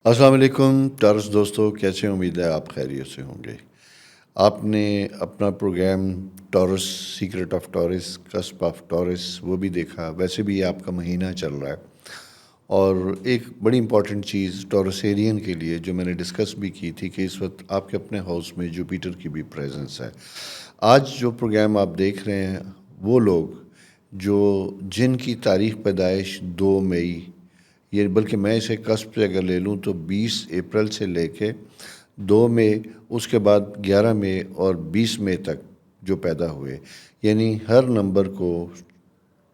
السلام علیکم ٹارس دوستو، کیسے ہیں؟ امید ہے آپ خیریت سے ہوں گے۔ آپ نے اپنا program Taurus secret of Taurus, cusp of Taurus وہ بھی دیکھا۔ ویسے بھی آپ کا مہینہ چل رہا ہے، اور ایک بڑی امپورٹنٹ چیز ٹورسیرین کے لیے جو میں نے ڈسکس بھی کی تھی کہ اس وقت آپ کے اپنے ہاؤس میں جوپیٹر کی بھی پریزنس ہے۔ آج جو پروگرام آپ دیکھ رہے ہیں وہ لوگ جن کی تاریخ پیدائش 2 مئی، یہ بلکہ میں اسے کسب سے اگر لے لوں تو 20 اپریل سے لے کے 2 مئی، اس کے بعد 11 مئی اور 20 مئی تک جو پیدا ہوئے، یعنی ہر نمبر کو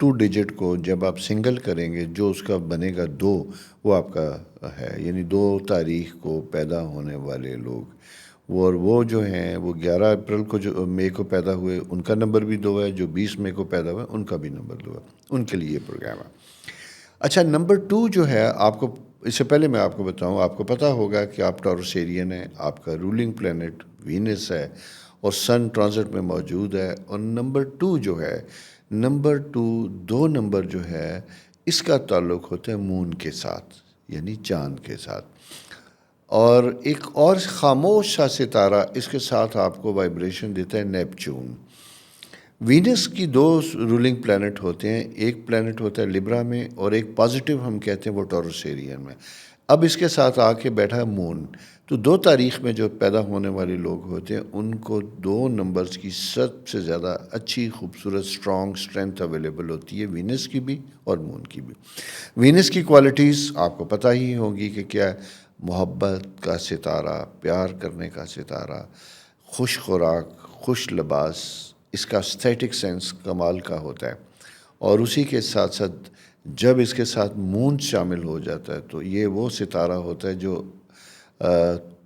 2 ڈیجٹ کو جب آپ سنگل کریں گے جو اس کا بنے گا 2، وہ آپ کا ہے، یعنی 2 تاریخ کو پیدا ہونے والے لوگ وہ جو ہیں وہ 11 اپریل کو جو مئی کو پیدا ہوئے ان کا نمبر بھی 2 ہے، جو 20 مئی کو پیدا ہوئے ان کا بھی نمبر 2 ہے، ان کے لیے یہ پروگرام ہے۔ اچھا، نمبر 2 جو ہے، آپ کو اس سے پہلے میں آپ کو بتاؤں، آپ کو پتہ ہوگا کہ آپ ٹورسیرین ہیں، آپ کا رولنگ پلینٹ وینس ہے اور سن ٹرانزٹ میں موجود ہے۔ اور نمبر 2 جو ہے، نمبر 2 نمبر جو ہے اس کا تعلق ہوتا ہے مون کے ساتھ، یعنی چاند کے ساتھ۔ اور ایک اور خاموش سا ستارہ اس کے ساتھ آپ کو وائبریشن دیتا ہے، نیپچون۔ وینس کی 2 رولنگ پلانٹ ہوتے ہیں، ایک پلانٹ ہوتا ہے لبرا میں اور ایک پازیٹیو ہم کہتے ہیں وہ ٹورسیرین میں۔ اب اس کے ساتھ آ کے بیٹھا ہے مون، تو 2 تاریخ میں جو پیدا ہونے والے لوگ ہوتے ہیں ان کو 2 نمبرز کی سب سے زیادہ اچھی خوبصورت اسٹرانگ اسٹرینتھ اویلیبل ہوتی ہے، وینس کی بھی اور مون کی بھی۔ وینس کی کوالٹیز آپ کو پتہ ہی ہوگی کہ کیا ہے: محبت کا ستارہ، پیار کرنے کا ستارہ، خوش خوراک، خوش لباس، اس کا اسٹیٹک سینس کمال کا ہوتا ہے۔ اور اسی کے ساتھ ساتھ جب اس کے ساتھ مون شامل ہو جاتا ہے تو یہ وہ ستارہ ہوتا ہے جو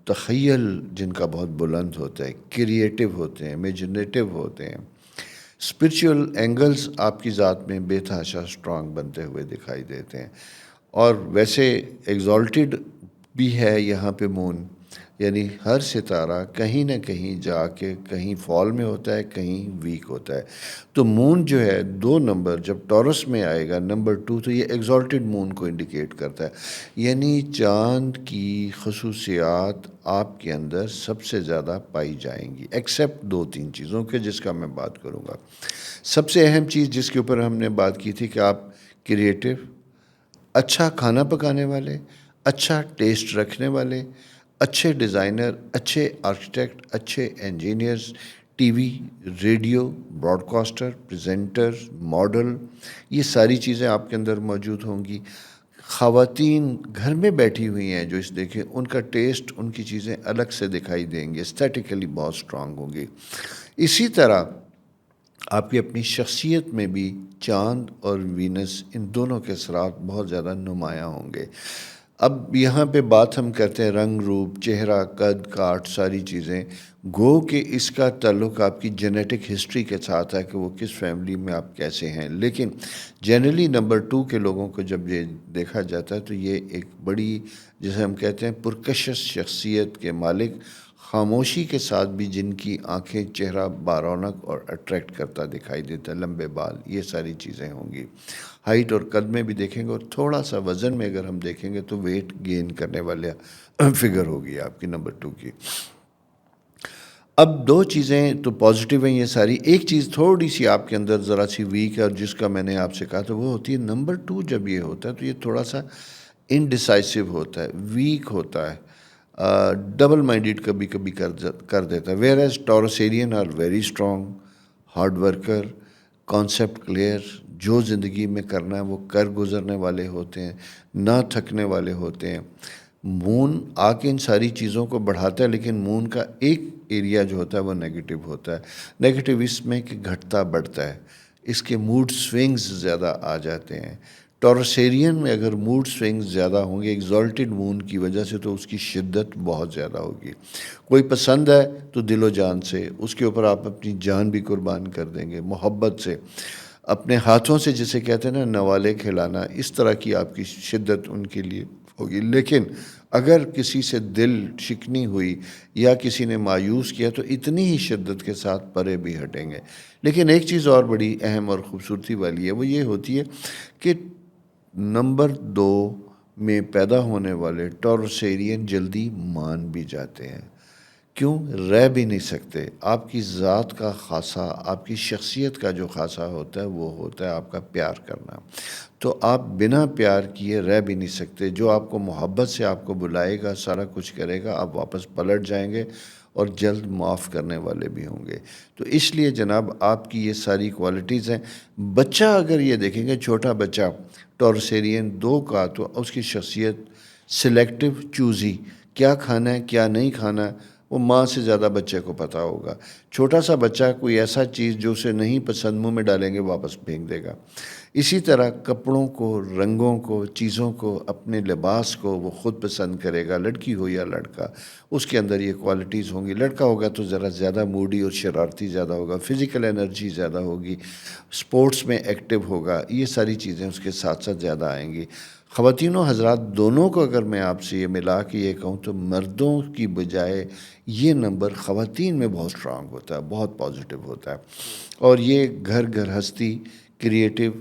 تخیل جن کا بہت بلند ہوتا ہے، کریٹیو ہوتے ہیں، امیجنیٹو ہوتے ہیں، اسپرچول اینگلز آپ کی ذات میں بے تحاشا اسٹرانگ بنتے ہوئے دکھائی دیتے ہیں۔ اور ویسے ایگزالٹیڈ بھی ہے یہاں پہ مون، یعنی ہر ستارہ کہیں نہ کہیں جا کے کہیں فال میں ہوتا ہے، کہیں ویک ہوتا ہے۔ تو مون جو ہے 2 نمبر جب ٹورس میں آئے گا نمبر 2، تو یہ ایگزالٹیڈ مون کو انڈیکیٹ کرتا ہے، یعنی چاند کی خصوصیات آپ کے اندر سب سے زیادہ پائی جائیں گی، ایکسیپٹ 2-3 چیزوں کے جس کا میں بات کروں گا۔ سب سے اہم چیز جس کے اوپر ہم نے بات کی تھی کہ آپ کریٹیو، اچھا کھانا پکانے والے، اچھا ٹیسٹ رکھنے والے، اچھے ڈیزائنر، اچھے آرکیٹیکٹ، اچھے engineers, TV, radio, broadcaster, presenter, model, یہ ساری چیزیں آپ کے اندر موجود ہوں گی۔ خواتین گھر میں بیٹھی ہوئی ہیں جو اس دیکھیں، ان کا ٹیسٹ، ان کی چیزیں الگ سے دکھائی دیں گے، اسٹیٹیکلی بہت اسٹرانگ ہوں گی۔ اسی طرح آپ کی اپنی شخصیت میں بھی چاند اور وینس ان دونوں کے اثرات بہت زیادہ نمایاں ہوں گے۔ اب یہاں پہ بات ہم کرتے ہیں رنگ روپ، چہرہ، قد کاٹ، ساری چیزیں، گو کہ اس کا تعلق آپ کی جینیٹک ہسٹری کے ساتھ ہے کہ وہ کس فیملی میں آپ کیسے ہیں۔ لیکن جنرلی نمبر 2 کے لوگوں کو جب یہ دیکھا جاتا ہے تو یہ ایک بڑی، جسے ہم کہتے ہیں پرکشش شخصیت کے مالک، خاموشی کے ساتھ بھی جن کی آنکھیں، چہرہ بارونق اور اٹریکٹ کرتا دکھائی دیتا ہے، لمبے بال، یہ ساری چیزیں ہوں گی۔ ہائٹ اور قد میں بھی دیکھیں گے، اور تھوڑا سا وزن میں اگر ہم دیکھیں گے تو ویٹ گین کرنے والے فگر ہوگی آپ کی نمبر 2 کی۔ اب 2 چیزیں تو پازیٹیو ہیں یہ ساری، ایک چیز تھوڑی سی آپ کے اندر ذرا سی ویک ہے، اور جس کا میں نے آپ سے کہا تھا وہ ہوتی ہے نمبر 2 جب یہ ہوتا ہے تو یہ تھوڑا سا انڈیسائسو ہوتا ہے، ویک ہوتا ہے، ڈبل مائنڈیڈ کبھی کبھی کر دیتا ہے۔ ویئر ایز ٹورسیرین are very strong, hard worker, concept clear, جو زندگی میں کرنا ہے وہ کر گزرنے والے ہوتے ہیں، نہ تھکنے والے ہوتے ہیں۔ مون آ کے ان ساری چیزوں کو بڑھاتا ہے، لیکن مون کا ایک ایریا جو ہوتا ہے وہ نیگیٹو ہوتا ہے۔ نیگیٹو اس میں کہ گھٹتا بڑھتا ہے، اس کے موڈ سوئنگز زیادہ آ جاتے ہیں۔ ٹورسیرین میں اگر موڈ سوئنگز زیادہ ہوں گے ایگزالٹیڈ مون کی وجہ سے تو اس کی شدت بہت زیادہ ہوگی۔ کوئی پسند ہے تو دل و جان سے اس کے اوپر آپ اپنی جان بھی قربان کر دیں گے، محبت سے، اپنے ہاتھوں سے جسے کہتے ہیں نا نوالے کھلانا، اس طرح کی آپ کی شدت ان کے لیے ہوگی۔ لیکن اگر کسی سے دل شکنی ہوئی یا کسی نے مایوس کیا تو اتنی ہی شدت کے ساتھ پرے بھی ہٹیں گے۔ لیکن ایک چیز اور بڑی اہم اور خوبصورتی والی ہے، وہ یہ ہوتی ہے کہ نمبر 2 میں پیدا ہونے والے ٹورسیرین جلدی مان بھی جاتے ہیں. کیوں؟ رہ بھی نہیں سکتے. آپ کی ذات کا خاصہ، آپ کی شخصیت کا جو خاصہ ہوتا ہے وہ ہوتا ہے آپ کا پیار کرنا. تو آپ بنا پیار کیے رہ بھی نہیں سکتے. جو آپ کو محبت سے آپ کو بلائے گا، سارا کچھ کرے گا، آپ واپس پلٹ جائیں گے اور جلد معاف کرنے والے بھی ہوں گے. تو اس لیے جناب آپ کی یہ ساری کوالٹیز ہیں. بچہ اگر یہ دیکھیں گے، چھوٹا بچہ ٹورسیرین 2 کا، تو اس کی شخصیت سلیکٹو چوزی، کیا کھانا ہے کیا نہیں کھانا ہے وہ ماں سے زیادہ بچے کو پتہ ہوگا. چھوٹا سا بچہ کوئی ایسا چیز جو اسے نہیں پسند منہ میں ڈالیں گے واپس پھینک دے گا. اسی طرح کپڑوں کو، رنگوں کو، چیزوں کو، اپنے لباس کو وہ خود پسند کرے گا، لڑکی ہو یا لڑکا. اس کے اندر یہ کوالٹیز ہوں گی. لڑکا ہوگا تو ذرا زیادہ موڈی اور شرارتی زیادہ ہوگا، فزیکل انرجی زیادہ ہوگی، سپورٹس میں ایکٹیو ہوگا. یہ ساری چیزیں اس کے ساتھ ساتھ زیادہ آئیں گی. خواتین و حضرات دونوں کو اگر میں آپ سے یہ ملا کے یہ کہوں تو مردوں کی بجائے یہ نمبر خواتین میں بہت اسٹرانگ ہوتا ہے، بہت پازیٹیو ہوتا ہے. اور یہ گھر گھرہستی، کریٹیو،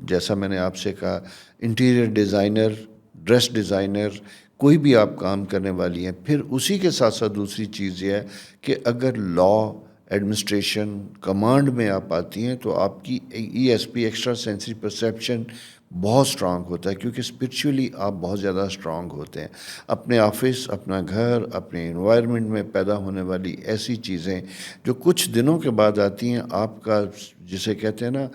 جیسا میں نے آپ سے کہا، انٹیریئر ڈیزائنر، ڈریس ڈیزائنر، کوئی بھی آپ کام کرنے والی ہیں. پھر اسی کے ساتھ ساتھ دوسری چیز یہ ہے کہ اگر لا، ایڈمنسٹریشن، کمانڈ میں آپ آتی ہیں تو آپ کی ESP، ایکسٹرا سینسری پرسیپشن، بہت اسٹرانگ ہوتا ہے. کیونکہ اسپرچولی آپ بہت زیادہ اسٹرانگ ہوتے ہیں. اپنے آفس، اپنا گھر، اپنے انوائرمنٹ میں پیدا ہونے والی ایسی چیزیں جو کچھ دنوں کے بعد آتی ہیں، آپ کا جسے کہتے ہیں نا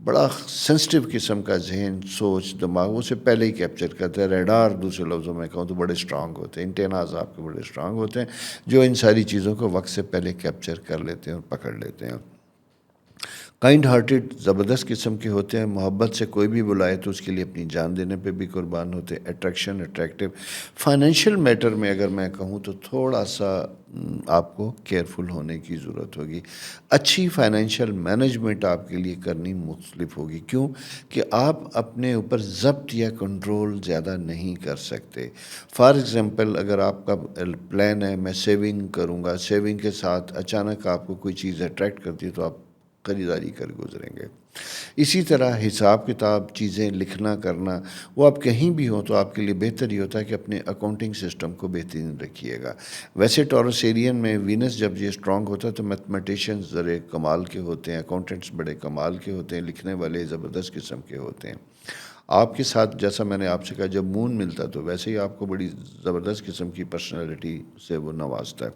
بڑا سینسٹیو قسم کا ذہن، سوچ، دماغ اسے پہلے ہی کیپچر کرتا ہے. ریڈار دوسرے لفظوں میں کہوں تو بڑے اسٹرانگ ہوتے ہیں. انٹیناز آپ کے بڑے اسٹرانگ ہوتے ہیں جو ان ساری چیزوں کو وقت سے پہلے کیپچر کر لیتے ہیں اور پکڑ لیتے ہیں. کائنڈ ہارٹیڈ، زبردست قسم کے ہوتے ہیں. محبت سے کوئی بھی بلائے تو اس کے لیے اپنی جان دینے پہ بھی قربان ہوتے ہیں. Attraction, attractive. فائنینشیل میٹر میں اگر میں کہوں تو تھوڑا سا آپ کو کیئرفل ہونے کی ضرورت ہوگی. اچھی فائنینشیل مینجمنٹ آپ کے لیے کرنی مختلف ہوگی. کیوں کہ آپ اپنے اوپر ضبط یا کنٹرول زیادہ نہیں کر سکتے. فار ایگزامپل اگر آپ کا پلان ہے میں سیونگ کروں گا، سیونگ کے ساتھ اچانک آپ کو کوئی چیز اٹریکٹ کرتی ہے تو آپ خریداری کر گزریں گے. اسی طرح حساب کتاب، چیزیں لکھنا کرنا، وہ آپ کہیں بھی ہوں تو آپ کے لیے بہتر ہی ہوتا ہے کہ اپنے اکاؤنٹنگ سسٹم کو بہترین رکھیے گا. ویسے ٹورسیرین میں وینس جب یہ اسٹرانگ ہوتا ہے تو میتھمیٹیشینز ذرے کمال کے ہوتے ہیں، اکاؤنٹنٹس بڑے کمال کے ہوتے ہیں، لکھنے والے زبردست قسم کے ہوتے ہیں. آپ کے ساتھ جیسا میں نے آپ سے کہا جب مون ملتا تو ویسے ہی آپ کو بڑی زبردست قسم کی پرسنالٹی سے وہ نوازتا ہے.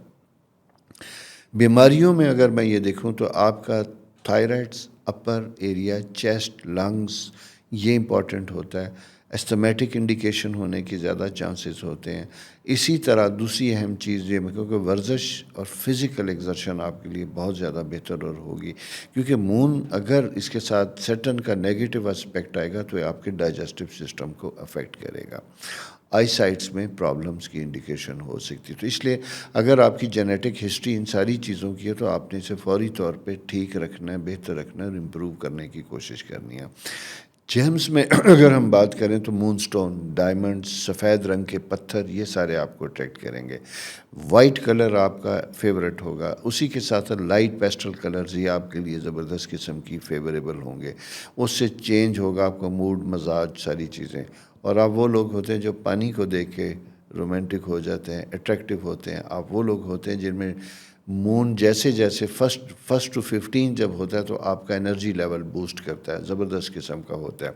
بیماریوں میں اگر میں یہ دیکھوں تو آپ کا تھائرائڈس، اپر ایریا، چیسٹ، لنگز، یہ امپورٹنٹ ہوتا ہے. استھمیٹک انڈیکیشن ہونے کی زیادہ چانسز ہوتے ہیں. اسی طرح دوسری اہم چیز یہ میں کہوں کہ ورزش اور فزیکل ایگزرشن آپ کے لیے بہت زیادہ بہتر اور ہوگی. کیونکہ مون اگر اس کے ساتھ سیٹرن کا نیگیٹو اسپیکٹ آئے گا تو یہ آپ کے ڈائجسٹو سسٹم کو افیکٹ کرے گا. آئی سائٹس میں پرابلمس کی انڈیکیشن ہو سکتی. تو اس لیے اگر آپ کی جینیٹک ہسٹری ان ساری چیزوں کی ہے تو آپ نے اسے فوری طور پہ ٹھیک رکھنا ہے، بہتر رکھنا ہے اور امپروو کرنے کی کوشش کرنی ہے. جیمز میں اگر ہم بات کریں تو مون سٹون، ڈائمنڈ، سفید رنگ کے پتھر، یہ سارے آپ کو اٹریکٹ کریں گے. وائٹ کلر آپ کا فیوریٹ ہوگا. اسی کے ساتھ لائٹ پیسٹل کلرز یہ آپ کے لیے زبردست قسم کی فیوریبل ہوں گے. اس سے چینج ہوگا آپ کا موڈ، مزاج، ساری چیزیں. اور آپ وہ لوگ ہوتے ہیں جو پانی کو دیکھ کے رومانٹک ہو جاتے ہیں، اٹریکٹیو ہوتے ہیں. آپ وہ لوگ ہوتے ہیں جن میں مون جیسے جیسے فرسٹ ٹو 15 جب ہوتا ہے تو آپ کا انرجی لیول بوسٹ کرتا ہے، زبردست قسم کا ہوتا ہے.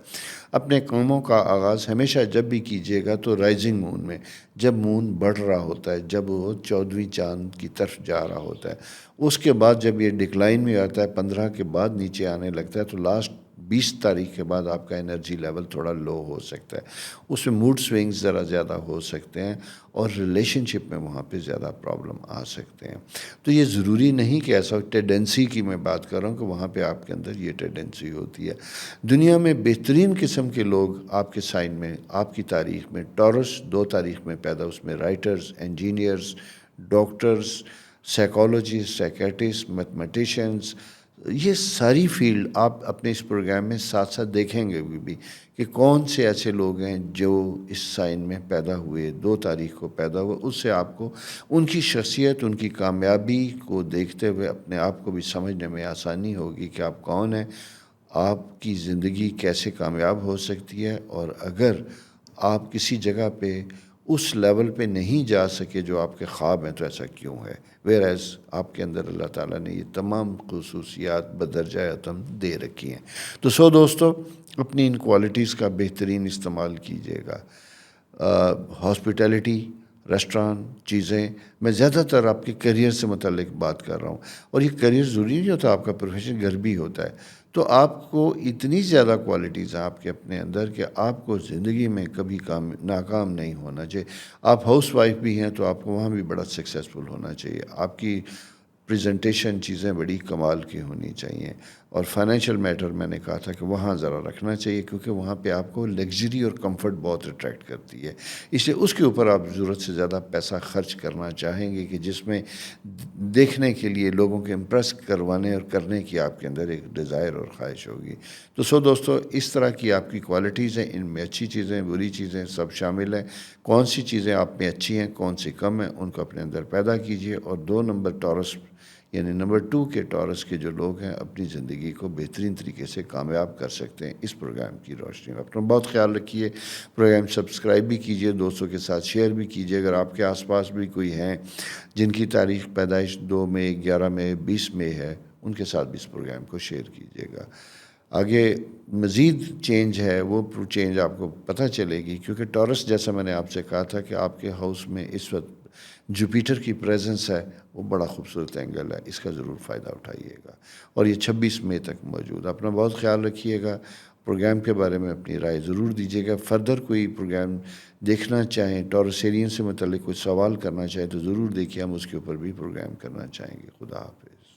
اپنے کاموں کا آغاز ہمیشہ جب بھی کیجیے گا تو رائزنگ مون میں، جب مون بڑھ رہا ہوتا ہے، جب وہ 14ویں چاند کی طرف جا رہا ہوتا ہے. اس کے بعد جب یہ ڈکلائن میں آتا ہے، 15 کے بعد نیچے آنے لگتا ہے تو لاسٹ 20 تاریخ کے بعد آپ کا انرجی لیول تھوڑا لو ہو سکتا ہے. اس میں موڈ سوئنگز ذرا زیادہ ہو سکتے ہیں اور ریلیشن شپ میں وہاں پہ زیادہ پرابلم آ سکتے ہیں. تو یہ ضروری نہیں کہ ایسا ٹینڈنسی کی میں بات کر رہا ہوں کہ وہاں پہ آپ کے اندر یہ ٹینڈنسی ہوتی ہے. دنیا میں بہترین قسم کے لوگ آپ کے سائن میں، آپ کی تاریخ میں، ٹورس 2 تاریخ میں پیدا، اس میں writers, engineers, doctors, psychologist, psychiatrist, mathematicians, یہ ساری فیلڈ آپ اپنے اس پروگرام میں ساتھ ساتھ دیکھیں گے بھی کہ کون سے ایسے لوگ ہیں جو اس سائن میں پیدا ہوئے، 2 تاریخ کو پیدا ہوئے. اس سے آپ کو ان کی شخصیت، ان کی کامیابی کو دیکھتے ہوئے اپنے آپ کو بھی سمجھنے میں آسانی ہوگی کہ آپ کون ہیں، آپ کی زندگی کیسے کامیاب ہو سکتی ہے. اور اگر آپ کسی جگہ پہ اس لیول پہ نہیں جا سکے جو آپ کے خواب ہیں، تو ایسا کیوں ہے؟ ویئر ایز آپ کے اندر اللہ تعالیٰ نے یہ تمام خصوصیات بدرجہ اتم دے رکھی ہیں۔ تو دوستو، اپنی ان کوالٹیز کا بہترین استعمال کیجیے گا۔ ہاسپٹیلٹی، ریسٹوران چیزیں، میں زیادہ تر آپ کے کیریئر سے متعلق بات کر رہا ہوں، اور یہ کیریئر ضروری نہیں ہوتا، آپ کا پروفیشن گھر بھی ہوتا ہے۔ تو آپ کو اتنی زیادہ کوالٹیز ہیں آپ کے اپنے اندر کہ آپ کو زندگی میں کبھی ناکام نہیں ہونا چاہیے۔ آپ ہاؤس وائف بھی ہیں تو آپ کو وہاں بھی بڑا سکسیزفل ہونا چاہیے۔ آپ کی پریزنٹیشن چیزیں بڑی کمال کی ہونی چاہیے، اور فائنینشیل میٹر میں نے کہا تھا کہ وہاں ذرا رکھنا چاہیے، کیونکہ وہاں پہ آپ کو لگژری اور کمفرٹ بہت اٹریکٹ کرتی ہے، اس لیے اس کے اوپر آپ ضرورت سے زیادہ پیسہ خرچ کرنا چاہیں گے کہ جس میں دیکھنے کے لیے لوگوں کے امپریس کروانے اور کرنے کی آپ کے اندر ایک ڈیزائر اور خواہش ہوگی۔ تو دوستو، اس طرح کی آپ کی کوالٹیز ہیں، ان میں اچھی چیزیں، بری چیزیں سب شامل ہیں۔ کون سی چیزیں آپ میں اچھی ہیں، کون سی کم ہیں، ان کو اپنے اندر پیدا کیجئے، اور 2 نمبر ٹورس یعنی نمبر 2 کے ٹورس کے جو لوگ ہیں اپنی زندگی کو بہترین طریقے سے کامیاب کر سکتے ہیں اس پروگرام کی روشنی میں۔ اپنا بہت خیال رکھیے، پروگرام سبسکرائب بھی کیجئے، دوستوں کے ساتھ شیئر بھی کیجئے۔ اگر آپ کے آس پاس بھی کوئی ہیں جن کی تاریخ پیدائش 2 مئی، 11 مئی، 20 مئی ہے، ان کے ساتھ بھی اس پروگرام کو شیئر کیجئے گا۔ آگے مزید چینج ہے، وہ چینج آپ کو پتہ چلے گی، کیونکہ ٹورس جیسا میں نے آپ سے کہا تھا کہ آپ کے ہاؤس میں اس وقت جوپیٹر کی پریزنس ہے، وہ بڑا خوبصورت اینگل ہے، اس کا ضرور فائدہ اٹھائیے گا، اور یہ 26 مئی تک موجود۔ اپنا بہت خیال رکھیے گا، پروگرام کے بارے میں اپنی رائے ضرور دیجیے گا۔ فردر کوئی پروگرام دیکھنا چاہیں، ٹورسیرین سے متعلق کوئی سوال کرنا چاہیں تو ضرور دیکھیے، ہم اس کے اوپر بھی پروگرام کرنا چاہیں گے۔ خدا حافظ۔